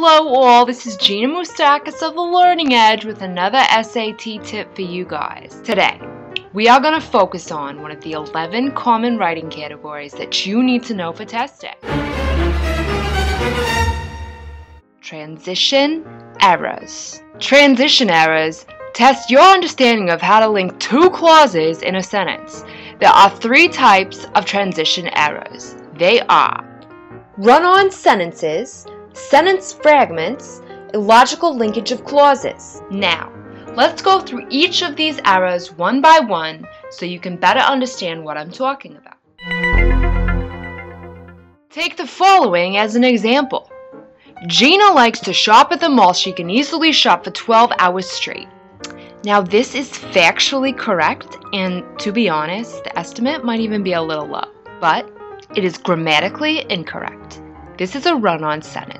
Hello all, this is Gina Moustakas of The Learning Edge with another SAT tip for you guys. Today, we are going to focus on one of the 11 common writing categories that you need to know for test day. Transition errors. Transition errors test your understanding of how to link two clauses in a sentence. There are three types of transition errors. They are run-on sentences, sentence fragments, illogical linkage of clauses. Now, let's go through each of these errors one by one so you can better understand what I'm talking about. Take the following as an example. Gina likes to shop at the mall. She can easily shop for 12 hours straight. Now, this is factually correct, and to be honest, the estimate might even be a little low, but it is grammatically incorrect. This is a run-on sentence.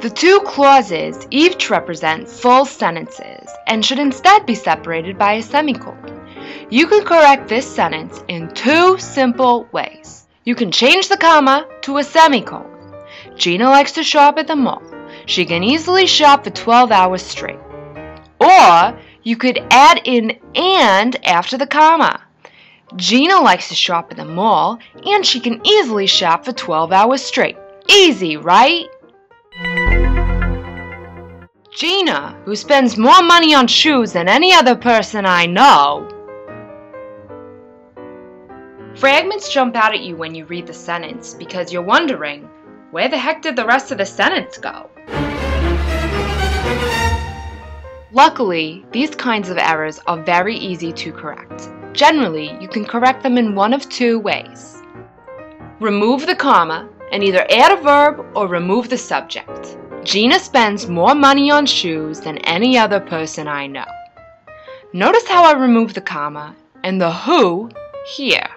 The two clauses each represent full sentences and should instead be separated by a semicolon. You can correct this sentence in two simple ways. You can change the comma to a semicolon. Gina likes to shop at the mall. She can easily shop for 12 hours straight. Or you could add in "and" after the comma. Gina likes to shop at the mall, and she can easily shop for 12 hours straight. Easy, right? Gina, who spends more money on shoes than any other person I know. Fragments jump out at you when you read the sentence because you're wondering, where the heck did the rest of the sentence go? Luckily, these kinds of errors are very easy to correct. Generally, you can correct them in one of two ways. Remove the comma and either add a verb or remove the subject. Gina spends more money on shoes than any other person I know. Notice how I remove the comma and the who here.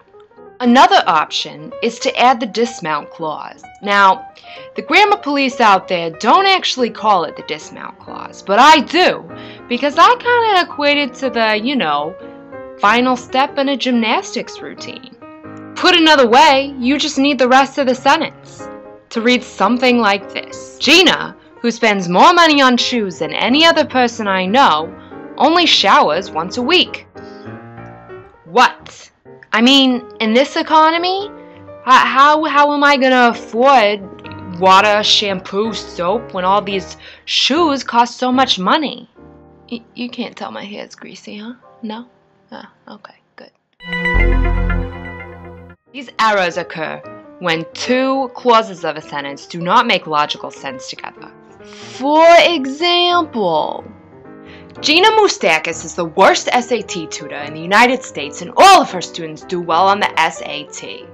Another option is to add the dismount clause. Now, the grammar police out there don't actually call it the dismount clause, but I do, because I kind of equate it to the, final step in a gymnastics routine. Put another way, you just need the rest of the sentence to read something like this. Gina, who spends more money on shoes than any other person I know, only showers once a week. What? I mean, in this economy, how am I gonna afford water, shampoo, soap when all these shoes cost so much money? You can't tell my hair's greasy, huh? No? Ah, okay, good. These errors occur when two clauses of a sentence do not make logical sense together. For example, Gina Moustakas is the worst SAT tutor in the United States, and all of her students do well on the SAT.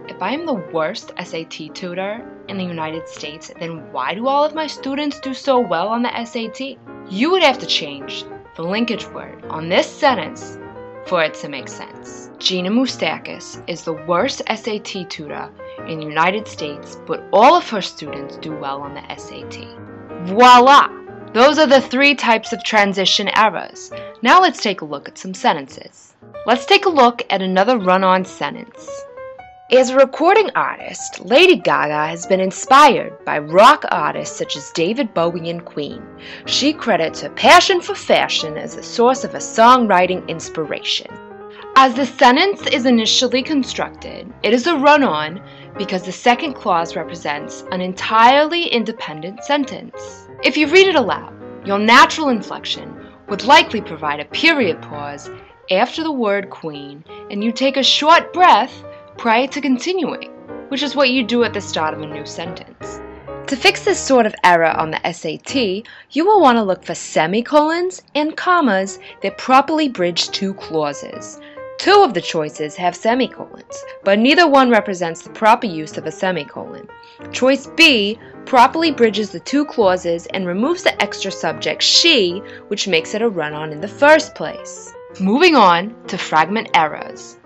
If I am the worst SAT tutor in the United States, then why do all of my students do so well on the SAT? You would have to change the linkage word on this sentence for it to make sense. Gina Moustakas is the worst SAT tutor in the United States, but all of her students do well on the SAT. Voila! Those are the three types of transition errors. Now let's take a look at some sentences. Let's take a look at another run-on sentence. As a recording artist, Lady Gaga has been inspired by rock artists such as David Bowie and Queen. She credits her passion for fashion as the source of her songwriting inspiration. As the sentence is initially constructed, it is a run-on because the second clause represents an entirely independent sentence. If you read it aloud, your natural inflection would likely provide a period pause after the word queen, and you take a short breath prior to continuing, which is what you do at the start of a new sentence. To fix this sort of error on the SAT, you will want to look for semicolons and commas that properly bridge two clauses. Two of the choices have semicolons, but neither one represents the proper use of a semicolon. Choice B properly bridges the two clauses and removes the extra subject she, which makes it a run-on in the first place. Moving on to fragment errors.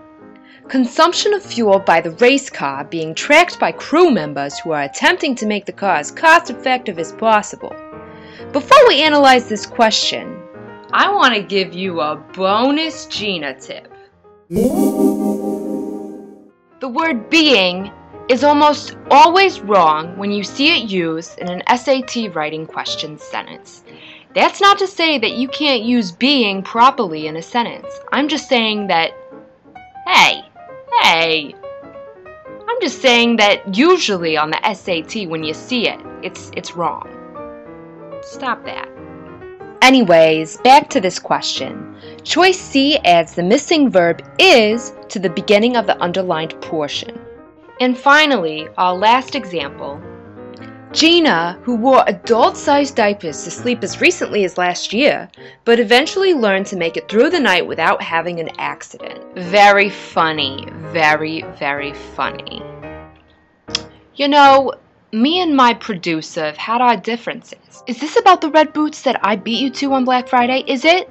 Consumption of fuel by the race car being tracked by crew members who are attempting to make the car as cost-effective as possible. Before we analyze this question, I want to give you a bonus Gina tip. The word being is almost always wrong when you see it used in an SAT writing question sentence. That's not to say that you can't use being properly in a sentence. I'm just saying that, hey, I'm just saying that usually on the SAT when you see it, it's wrong. Stop that. Anyways, back to this question. Choice C adds the missing verb is to the beginning of the underlined portion. And finally, our last example. Gina, who wore adult-sized diapers to sleep as recently as last year, but eventually learned to make it through the night without having an accident. Very funny. Very, very funny. You know, me and my producer have had our differences. Is this about the red boots that I beat you to on Black Friday? Is it?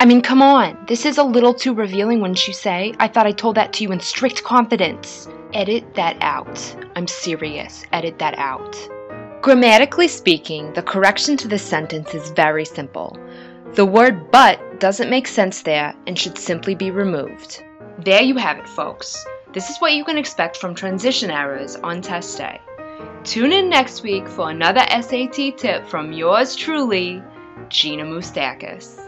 I mean, come on. This is a little too revealing, wouldn't you say? I thought I told that to you in strict confidence. Edit that out. I'm serious. Edit that out. Grammatically speaking, the correction to this sentence is very simple. The word but doesn't make sense there and should simply be removed. There you have it, folks. This is what you can expect from transition errors on test day. Tune in next week for another SAT tip from yours truly, Gina Moustakas.